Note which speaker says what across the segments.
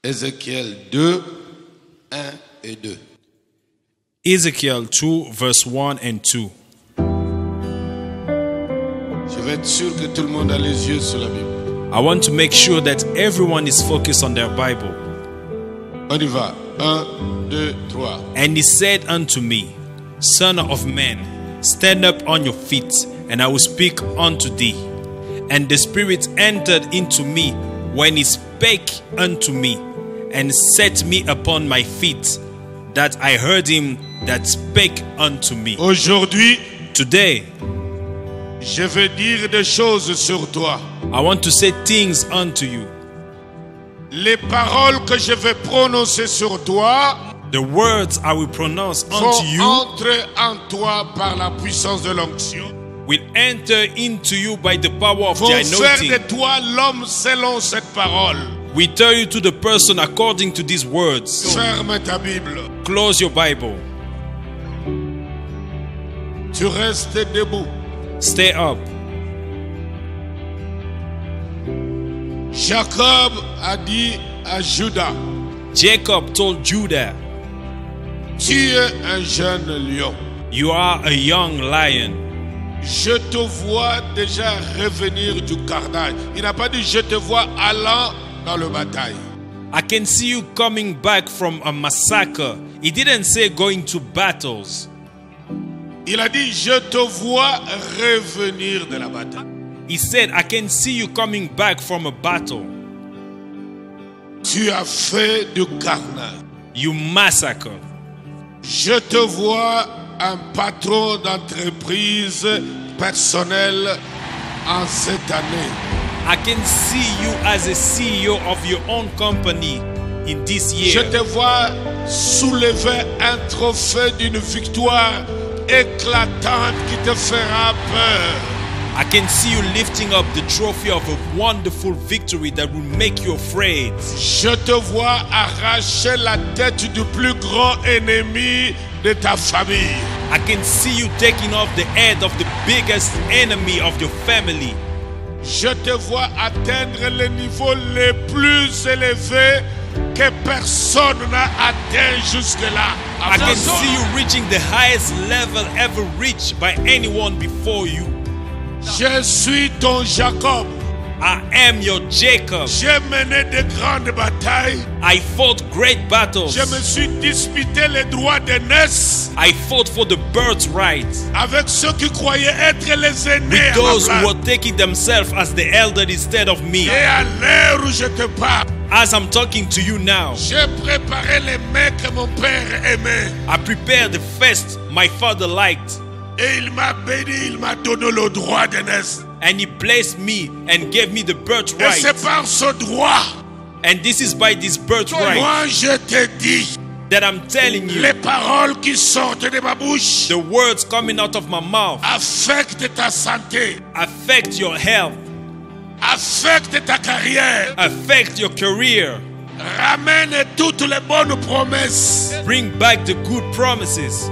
Speaker 1: Ézéchiel 2, 1 et 2.
Speaker 2: Ezekiel 2, verse 1 and 2.
Speaker 1: Je vais être sûr que tout le monde a les yeux sur la Bible.
Speaker 2: I want to make sure that everyone is focused on their Bible.
Speaker 1: On y va. 1, 2, 3.
Speaker 2: And he said unto me, Son of man, stand up on your feet, and I will speak unto thee. And the Spirit entered into me when he spake unto me, and set me upon my feet, that I heard him that spake unto me.
Speaker 1: Aujourd'hui,
Speaker 2: Today,
Speaker 1: je vais dire des choses sur toi.
Speaker 2: I want to say things unto you.
Speaker 1: Les paroles que je vais prononcer sur toi
Speaker 2: The words I will pronounce
Speaker 1: vont
Speaker 2: unto you
Speaker 1: entrer en toi par la puissance de l'onction.
Speaker 2: will enter into you by the power of the
Speaker 1: Vont faire de
Speaker 2: anointing.
Speaker 1: toi l'homme selon cette parole.
Speaker 2: We tell you to the person according to these words.
Speaker 1: Ferme ta Bible.
Speaker 2: Close your Bible.
Speaker 1: Tu restes debout.
Speaker 2: Stay up.
Speaker 1: Jacob a dit à Judas,
Speaker 2: Jacob told Judah,
Speaker 1: tu es un jeune lion.
Speaker 2: You are a young lion.
Speaker 1: Je te vois déjà revenir du carnage. Il n'a pas dit je te vois allant dans le bataille.
Speaker 2: I can see you coming back from a massacre. He didn't say going to battles.
Speaker 1: Il a dit je te vois revenir de la bataille.
Speaker 2: He said, I can see you coming back from a battle.
Speaker 1: Tu as fait du carnage.
Speaker 2: You massacre.
Speaker 1: Je te vois un patron d'entreprise personnelle en cette année.
Speaker 2: I can see you as a CEO of your own company in this
Speaker 1: Je
Speaker 2: year.
Speaker 1: te vois soulever un trophée d'une victoire éclatante qui te fera peur.
Speaker 2: I can see you lifting up the trophy of a wonderful victory that will make you afraid.
Speaker 1: Je te vois arracher la tête du plus grand ennemi de ta famille.
Speaker 2: I can see you taking off the head of the biggest enemy of your family.
Speaker 1: Je te vois atteindre le niveau le plus élevé que personne n'a atteint jusque-là.
Speaker 2: I can see you reaching the highest level ever reached by anyone before you.
Speaker 1: Je suis ton Jacob.
Speaker 2: I am your Jacob.
Speaker 1: J'ai mené de grandes batailles.
Speaker 2: I fought great battles.
Speaker 1: Je me suis disputé les droits d'aînesse
Speaker 2: I fought for the birthright
Speaker 1: avec ceux qui croyaient être les aînés
Speaker 2: with
Speaker 1: à ma
Speaker 2: those who
Speaker 1: place.
Speaker 2: were taking themselves as the elder instead of me.
Speaker 1: Et à l'heure où je te parle,
Speaker 2: As I'm talking to you now,
Speaker 1: j'ai préparé les mets que mon père aimait.
Speaker 2: I prepared the feast my father liked,
Speaker 1: Et il m'a béni, il m'a donné le droit d'aînesse.
Speaker 2: and he blessed me and gave me the
Speaker 1: Et
Speaker 2: birthright.
Speaker 1: c'est par ce droit,
Speaker 2: And this is by this birthright
Speaker 1: moi je te dis,
Speaker 2: that I'm telling you,
Speaker 1: les paroles qui sortent de ma bouche
Speaker 2: the words coming out of my mouth
Speaker 1: affectent ta santé,
Speaker 2: affect your health,
Speaker 1: affectent ta carrière,
Speaker 2: affect your career,
Speaker 1: ramènent toutes les bonnes promesses
Speaker 2: bring back the good promises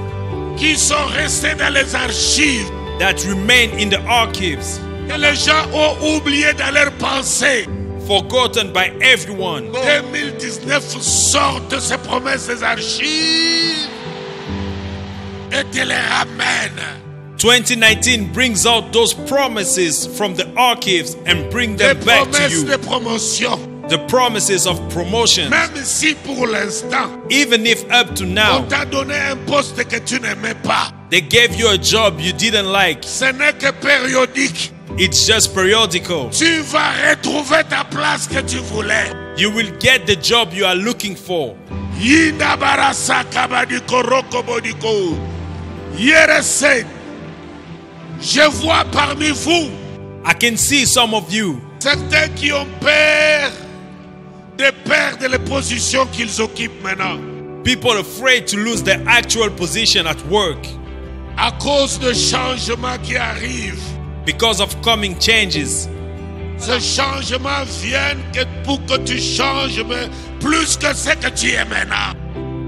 Speaker 1: qui sont restées dans les archives,
Speaker 2: that remain in the archives,
Speaker 1: que les gens ont oublié dans leurs pensées.
Speaker 2: forgotten by everyone.
Speaker 1: 2019 sortent ces promesses des archives et te les ramène.
Speaker 2: 2019 brings out those promises from the archives and bring
Speaker 1: Des
Speaker 2: them back to
Speaker 1: promesses de
Speaker 2: you.
Speaker 1: promotion.
Speaker 2: The promises of promotion.
Speaker 1: Même si pour l'instant,
Speaker 2: Even if up to
Speaker 1: on
Speaker 2: now
Speaker 1: t'a donné un poste que tu n'aimais pas,
Speaker 2: they gave you a job you didn't like,
Speaker 1: ce n'est que périodique.
Speaker 2: it's just periodical.
Speaker 1: Tu vas retrouver ta place que tu voulais.
Speaker 2: You will get the job you are looking for.
Speaker 1: Yinda barasa kabadiko rokobodiko. Yerese. Je vois parmi vous
Speaker 2: I can see some of you
Speaker 1: certains qui ont peur de perdre les positions qu'ils occupent maintenant
Speaker 2: people afraid to lose their actual position at work
Speaker 1: à cause de changements qui arrivent.
Speaker 2: because of coming changes.
Speaker 1: Ce changement vient que pour que tu changes, mais plus que ce que tu es maintenant.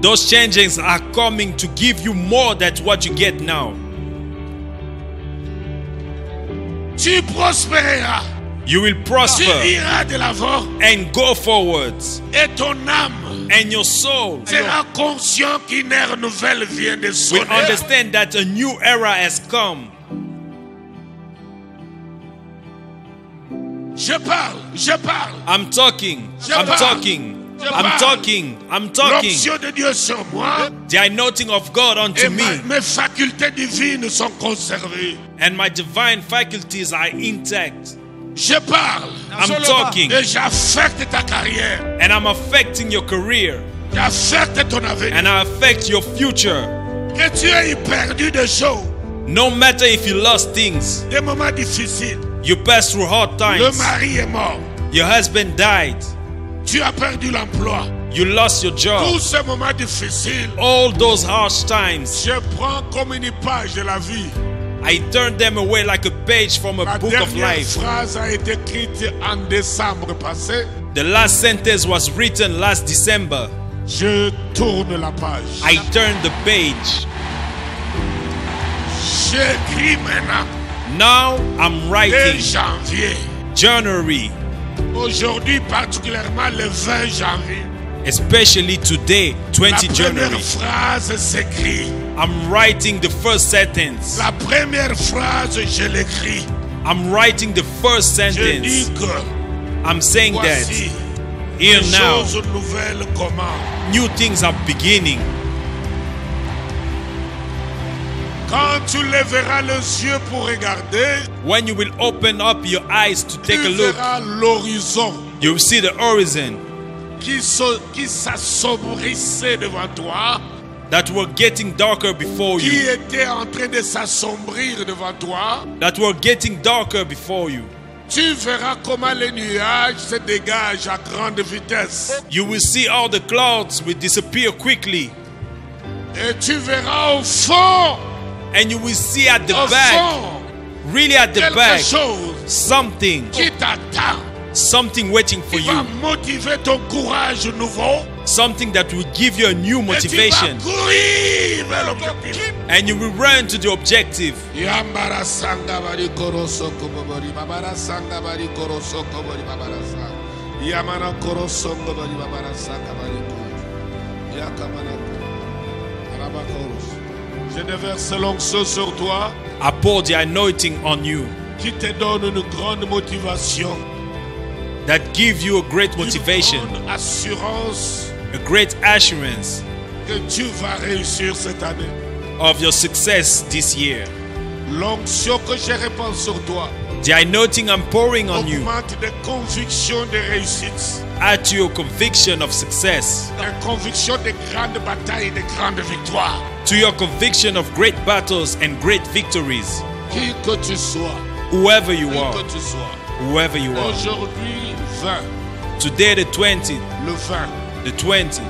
Speaker 2: Those changes are coming to give you more than what you get now.
Speaker 1: Tu prospéreras.
Speaker 2: You will
Speaker 1: Tu
Speaker 2: prosper
Speaker 1: iras de l'avant
Speaker 2: and go forwards.
Speaker 1: et ton âme
Speaker 2: And your soul
Speaker 1: sera conscient qu'une ère nouvelle vient de
Speaker 2: will
Speaker 1: sonner.
Speaker 2: understand that a new era has come.
Speaker 1: Je parle.
Speaker 2: I'm talking.
Speaker 1: Je
Speaker 2: I'm
Speaker 1: parle.
Speaker 2: talking.
Speaker 1: Je
Speaker 2: I'm
Speaker 1: parle.
Speaker 2: talking. I'm talking.
Speaker 1: L'onction de Dieu sur moi
Speaker 2: The anointing of God unto
Speaker 1: et
Speaker 2: me,
Speaker 1: mes facultés divines sont conservées.
Speaker 2: and my divine faculties are intact.
Speaker 1: Je parle
Speaker 2: I'm talking,
Speaker 1: et j'affecte ta carrière.
Speaker 2: and I'm affecting your career,
Speaker 1: J'affecte ton avenir.
Speaker 2: and I affect your future.
Speaker 1: Que tu aies perdu des choses,
Speaker 2: No matter if you lost things,
Speaker 1: des moments difficiles.
Speaker 2: you passed through hard
Speaker 1: Le
Speaker 2: times,
Speaker 1: mari est mort.
Speaker 2: your husband died,
Speaker 1: Tu as perdu l'emploi.
Speaker 2: you lost your
Speaker 1: Tous
Speaker 2: job,
Speaker 1: ces moments difficiles,
Speaker 2: all those harsh times,
Speaker 1: je prends comme une page de la vie.
Speaker 2: I turned them away like a page from
Speaker 1: La
Speaker 2: a book of
Speaker 1: dernière
Speaker 2: life.
Speaker 1: phrase a été écrite en décembre passé.
Speaker 2: The last sentence was written last December.
Speaker 1: Je tourne la page.
Speaker 2: I turned the page.
Speaker 1: J'écris maintenant.
Speaker 2: Now I'm
Speaker 1: Dès
Speaker 2: writing
Speaker 1: janvier.
Speaker 2: January,
Speaker 1: Aujourd'hui, particulièrement le 20 janvier.
Speaker 2: especially today,
Speaker 1: La
Speaker 2: 20 January.
Speaker 1: première phrase s'écrit.
Speaker 2: I'm writing the first sentence.
Speaker 1: La première phrase, je l'écris.
Speaker 2: I'm writing the first
Speaker 1: Je dis
Speaker 2: sentence.
Speaker 1: que
Speaker 2: I'm saying that
Speaker 1: voici,
Speaker 2: here
Speaker 1: les
Speaker 2: now,
Speaker 1: choses nouvelles commencent.
Speaker 2: new things are beginning.
Speaker 1: Quand tu lèveras les yeux pour regarder,
Speaker 2: When you will open up your eyes to
Speaker 1: tu
Speaker 2: take a look,
Speaker 1: verras l'horizon
Speaker 2: you will see the horizon
Speaker 1: qui s'assombrissait devant toi,
Speaker 2: that were getting darker before
Speaker 1: qui
Speaker 2: you,
Speaker 1: était en train de s'assombrir devant toi.
Speaker 2: that were getting darker before you.
Speaker 1: Tu verras comment les nuages se dégagent à grande vitesse.
Speaker 2: You will see all the clouds will disappear quickly,
Speaker 1: Et tu verras au fond,
Speaker 2: and you will see at the
Speaker 1: au
Speaker 2: back,
Speaker 1: fond,
Speaker 2: really at the
Speaker 1: quelque
Speaker 2: back,
Speaker 1: chose
Speaker 2: something
Speaker 1: qui t'attend,
Speaker 2: something waiting for
Speaker 1: qui va
Speaker 2: you,
Speaker 1: motiver ton courage nouveau.
Speaker 2: something that will give you a new
Speaker 1: Et tu vas
Speaker 2: motivation,
Speaker 1: courir vers l'objectif.
Speaker 2: and you will run to the objective.
Speaker 1: Yambara sanga bari koroso kobori babara sanga bari koroso kobori babara sanga yamana koroso kobori babara sanga bari ko yakamana araba koros. Je déverse l'onction sur toi
Speaker 2: I pour the anointing on you
Speaker 1: qui te donne une grande motivation,
Speaker 2: that give you a great
Speaker 1: une
Speaker 2: motivation,
Speaker 1: grande assurance
Speaker 2: a great assurance
Speaker 1: que tu vas réussir cette année.
Speaker 2: of your success this year.
Speaker 1: L'onction que je répands sur toi
Speaker 2: The anointing I'm pouring on you
Speaker 1: augmente des convictions de réussite,
Speaker 2: add to your conviction of success,
Speaker 1: des convictions de grandes batailles, de grandes victoires.
Speaker 2: to your conviction of great battles and great victories.
Speaker 1: Qui que tu sois,
Speaker 2: Whoever you
Speaker 1: qui
Speaker 2: are,
Speaker 1: que tu sois.
Speaker 2: whoever you are.
Speaker 1: Aujourd'hui, 20,
Speaker 2: Today the 20th,
Speaker 1: le 20.
Speaker 2: the 20th.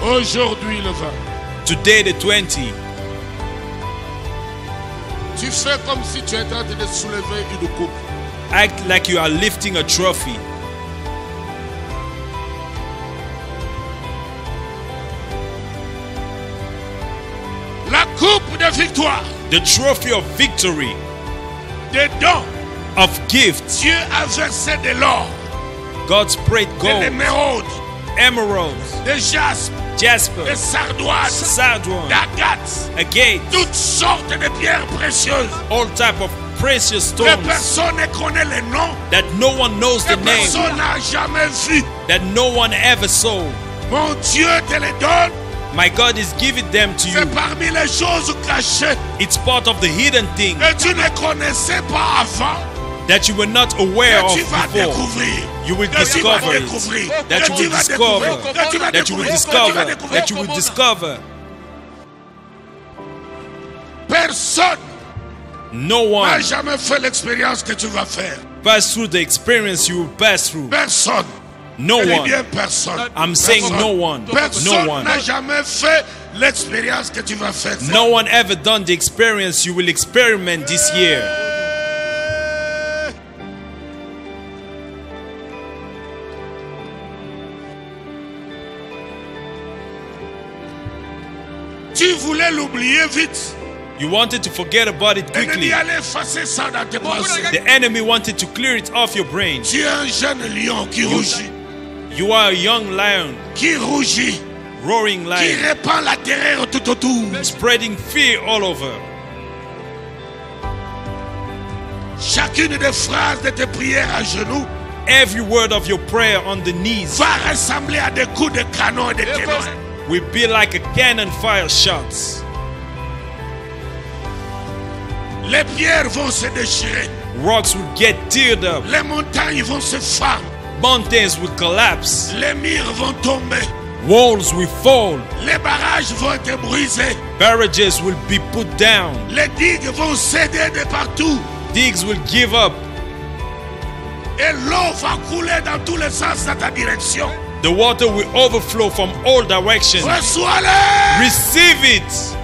Speaker 1: Aujourd'hui, le 20.
Speaker 2: Today the 20th.
Speaker 1: Tu fais comme si tu étais en train de soulever une coupe.
Speaker 2: Act like you are lifting a trophy.
Speaker 1: La coupe de victoire,
Speaker 2: The trophy of victory,
Speaker 1: des dons.
Speaker 2: of gifts.
Speaker 1: Dieu a versé de l'or,
Speaker 2: God's prayed
Speaker 1: de
Speaker 2: gold,
Speaker 1: l'émeraude,
Speaker 2: emeralds,
Speaker 1: de jaspe, de
Speaker 2: jasper,
Speaker 1: sardoine,
Speaker 2: sardine,
Speaker 1: d'agate,
Speaker 2: agate,
Speaker 1: toutes sortes de pierres précieuses.
Speaker 2: all type of precious
Speaker 1: Que
Speaker 2: stones
Speaker 1: personne ne connaît les noms,
Speaker 2: that no one knows
Speaker 1: que
Speaker 2: the name,
Speaker 1: personne n'a jamais vu.
Speaker 2: that no one ever saw.
Speaker 1: Mon Dieu te les donne.
Speaker 2: My God is giving them to you.
Speaker 1: C'est parmi les choses cachées
Speaker 2: It's part of the hidden thing
Speaker 1: que tu ne connaissais pas avant,
Speaker 2: that you were not aware
Speaker 1: que
Speaker 2: of
Speaker 1: tu vas
Speaker 2: before.
Speaker 1: découvrir.
Speaker 2: You will
Speaker 1: Que tu vas
Speaker 2: discover it.
Speaker 1: découvrir.
Speaker 2: That
Speaker 1: Que
Speaker 2: you
Speaker 1: tu
Speaker 2: will
Speaker 1: vas
Speaker 2: discover.
Speaker 1: découvrir. Que tu vas
Speaker 2: That you will
Speaker 1: découvrir. Que tu vas
Speaker 2: discover.
Speaker 1: découvrir.
Speaker 2: That you will discover.
Speaker 1: Personne
Speaker 2: No
Speaker 1: n'a
Speaker 2: one
Speaker 1: jamais fait l'expérience que tu vas faire.
Speaker 2: pass through the experience you will pass through.
Speaker 1: Personne.
Speaker 2: No
Speaker 1: Je dis
Speaker 2: one.
Speaker 1: bien personne.
Speaker 2: I'm saying
Speaker 1: Personne.
Speaker 2: no one.
Speaker 1: Personne
Speaker 2: No one.
Speaker 1: n'a jamais fait l'expérience que tu vas faire.
Speaker 2: No one ever done the experience you will experiment this year.
Speaker 1: Tu voulais l'oublier vite.
Speaker 2: You wanted to forget about it
Speaker 1: L'ennemi
Speaker 2: quickly.
Speaker 1: allait effacer ça dans tes pensées.
Speaker 2: The enemy wanted to clear it off your brain.
Speaker 1: Tu es un jeune lion qui rougit,
Speaker 2: You are a young lion,
Speaker 1: qui rougit,
Speaker 2: roaring
Speaker 1: qui
Speaker 2: lion,
Speaker 1: répand la terreur tout autour.
Speaker 2: spreading fear all over.
Speaker 1: Chacune des phrases de tes prières à genoux
Speaker 2: Every word of your prayer on the knees
Speaker 1: va ressembler à des coups de canon et de ténors.
Speaker 2: will be like a cannon fire shots.
Speaker 1: Les pierres vont se déchirer.
Speaker 2: Rocks will get teared up.
Speaker 1: Les montagnes vont se fendre.
Speaker 2: Mountains will collapse.
Speaker 1: Les murs vont tomber.
Speaker 2: Walls will fall.
Speaker 1: Les barrages vont être brisés.
Speaker 2: Barrages will be put down.
Speaker 1: Les digues vont céder de partout.
Speaker 2: Digs will give up.
Speaker 1: Et l'eau va couler dans tous les sens dans ta direction.
Speaker 2: The water will overflow from all directions.
Speaker 1: Reçois-le.
Speaker 2: Receive it.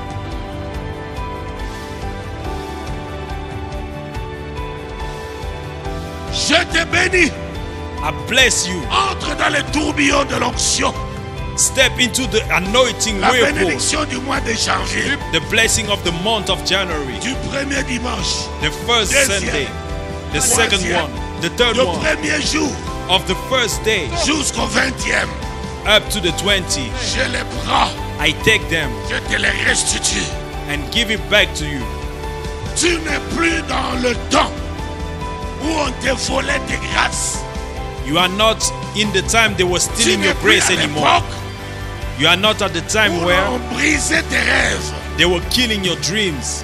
Speaker 1: Je te bénis.
Speaker 2: I bless you.
Speaker 1: Entre dans les tourbillons de l'onction.
Speaker 2: Step into the anointing
Speaker 1: La
Speaker 2: whirlpool.
Speaker 1: bénédiction du mois de janvier.
Speaker 2: The blessing of the month of January.
Speaker 1: Du premier dimanche.
Speaker 2: The first
Speaker 1: Deuxième.
Speaker 2: Sunday. The second
Speaker 1: Troisième.
Speaker 2: one. The third
Speaker 1: Le
Speaker 2: one.
Speaker 1: premier jour
Speaker 2: Of the first day
Speaker 1: jusqu'au 20e.
Speaker 2: up to the 20.
Speaker 1: Je les prends.
Speaker 2: I take them
Speaker 1: Je te les restitue.
Speaker 2: and give it back to you.
Speaker 1: Tu n'es plus dans le temps où on te volait tes grâces.
Speaker 2: You are not in the time they were
Speaker 1: Tu
Speaker 2: stealing
Speaker 1: n'es
Speaker 2: your
Speaker 1: plus
Speaker 2: grace
Speaker 1: à
Speaker 2: anymore.
Speaker 1: l'époque
Speaker 2: You are not at the time
Speaker 1: où
Speaker 2: where
Speaker 1: on brisait tes rêves.
Speaker 2: they were killing your dreams.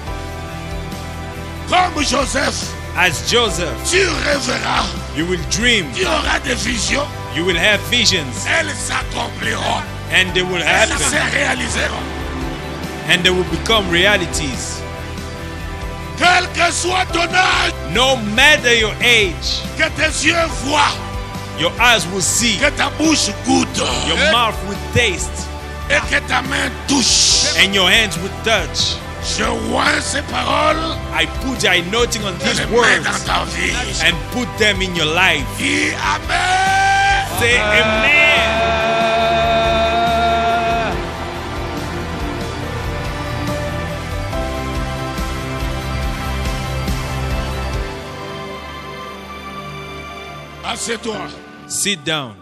Speaker 1: Comme Joseph,
Speaker 2: As Joseph,
Speaker 1: tu rêveras.
Speaker 2: you will dream.
Speaker 1: Tu auras des visions.
Speaker 2: You will have visions
Speaker 1: Elles s'accompliront.
Speaker 2: and they will
Speaker 1: Elles
Speaker 2: happen
Speaker 1: se réaliseront.
Speaker 2: and they will become realities.
Speaker 1: Quel que soit ton âge,
Speaker 2: No matter your age,
Speaker 1: que tes yeux voient,
Speaker 2: your eyes will see,
Speaker 1: que ta bouche goûte
Speaker 2: your mouth will taste,
Speaker 1: et que ta main touche.
Speaker 2: and your hands will touch.
Speaker 1: Je vois ces paroles
Speaker 2: I put the anointing on
Speaker 1: et
Speaker 2: these
Speaker 1: les mets
Speaker 2: words
Speaker 1: dans ta vie.
Speaker 2: and put them in your life.
Speaker 1: Dis Amen.
Speaker 2: Say amen.
Speaker 1: Assieds-toi.
Speaker 2: Sit down.